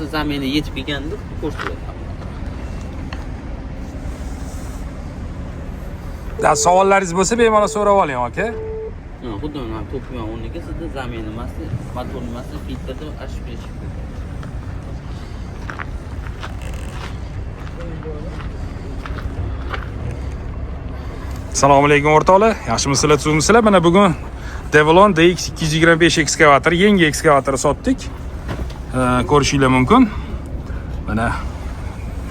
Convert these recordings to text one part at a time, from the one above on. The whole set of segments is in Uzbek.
hammasi zamini yetib kelganda ko'rsatiladi. Savollaringiz bo'lsa bemalol so'rab oling, aka. Xuddi mana to'piyam o'rniga sizda zamin nimasi, motor nimasi, filtrda ochib berish. Assalomu alaykum o'rtoqlar. Yaxshimisizlar, tuzimsizlar? Mana bugun Devlon DX 225 ekskavator, yangi ekskavator sotdik. Ko'rishinglar mumkin. Mana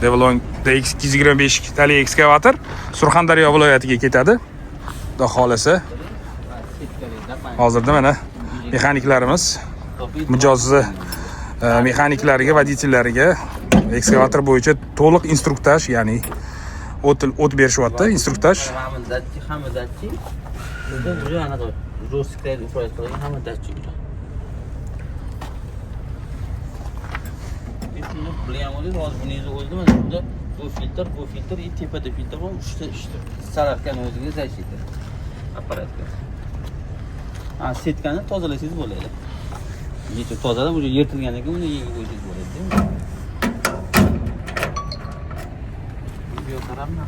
Devlon DX 225 tali ekskavator Surxondaryo viloyatiga ketadi. Xudo xolasa. Hozirda mana mexaniklarimiz mijozli mexaniklariga, voditellariga ekskavator bo'yicha to'liq instruktaj, ya'ni o't berishyapti, instruktaj. Hamma datchik. Bizda уже anaqa jo'stikda upravlять qilgan hamma datchik. Shuni bilgan bo'ling, hozir buningiz o'zida mana bunda bu filtr, tepada filtr bor, uchta sarafkani o'ziga защита apparatga. Setkani tozalasangiz bo'ladi. Yecha tozalab, уже yirtilgandan keyin uni yengib qo'ysangiz bo'ladi. Video qaramna.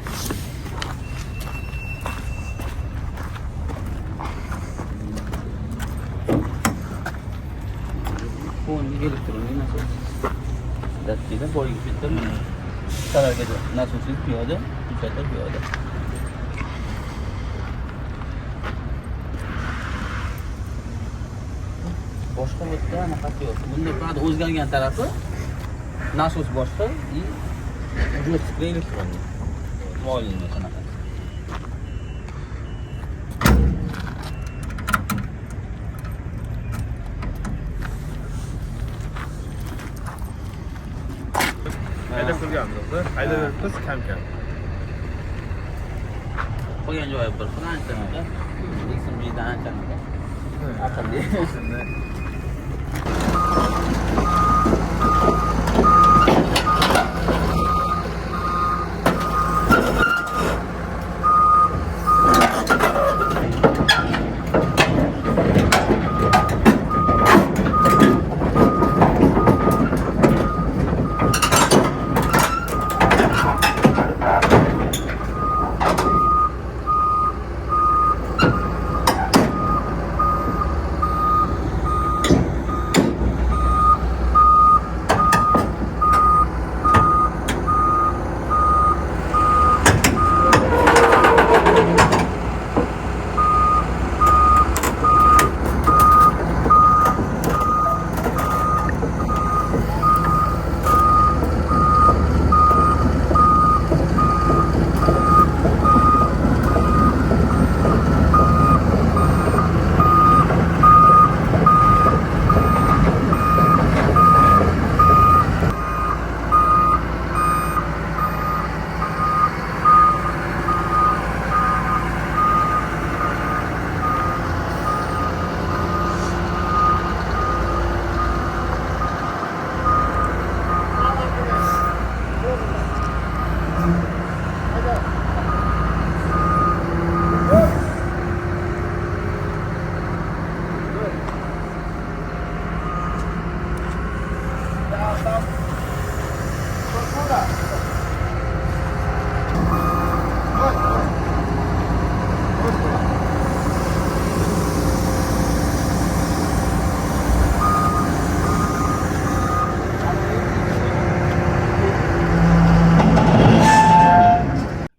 Fon elektronli nasos. Datchikda boyagi filtr sarafga nasosni piyoda, uchata piyoda. Boshqa bitta anaqasi yo'q. Bunda faqat o'zgargan tarafi nasos boshqa, jo'stikda elektronli. Mo'lini sanaqa. Haydab turganmiz, haydab yuribmiz kam-kam. Qo'ygan joyi bir qanchanaqa, ismlidan anchanaqa. Aqlli.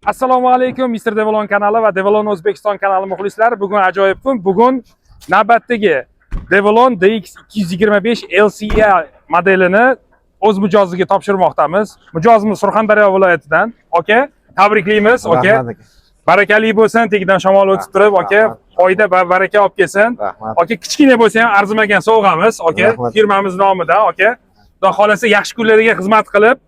Assalomu alaykum, Mr. Devlon kanali va Devlon O'zbekiston kanali muxlislari. Bugun ajoyib kun. Bugun navbatdagi Devlon DX 225 LCA modelini o'z mijoziga topshirmoqdamiz. Mijozimiz Surxondaryo viloyatidan. Aka, tabriklaymiz, aka. Barakali bo'lsin, tegidan shamol o'tib turib, aka, foyda va baraka olib kelsin. Aka, kichkina bo'lsa ham arzimagan sovg'amiz, aka, firmamiz nomidan, aka. Xudo xolasa yaxshi kunlarga xizmat qilib,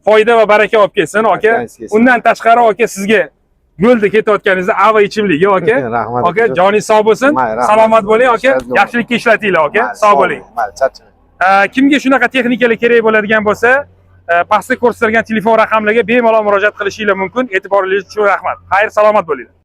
foyda va baraka olib kelsin, aka. Undan tashqari, aka, sizga yo'lda ketayotganingizda ava ichimligi, aka. Aka, joningiz sog' bo'lsin. Salomat bo'ling, aka. Yaxshilikka ishlatinglar, aka. Sog' bo'ling. Kimga shunaqa texnikalar kerak bo'ladigan bo'lsa, pastda ko'rsatilgan telefon raqamlarga bemalol murojaat qilishingiz mumkin. E'tiboringiz uchun rahmat. Xayr, salomat bo'linglar.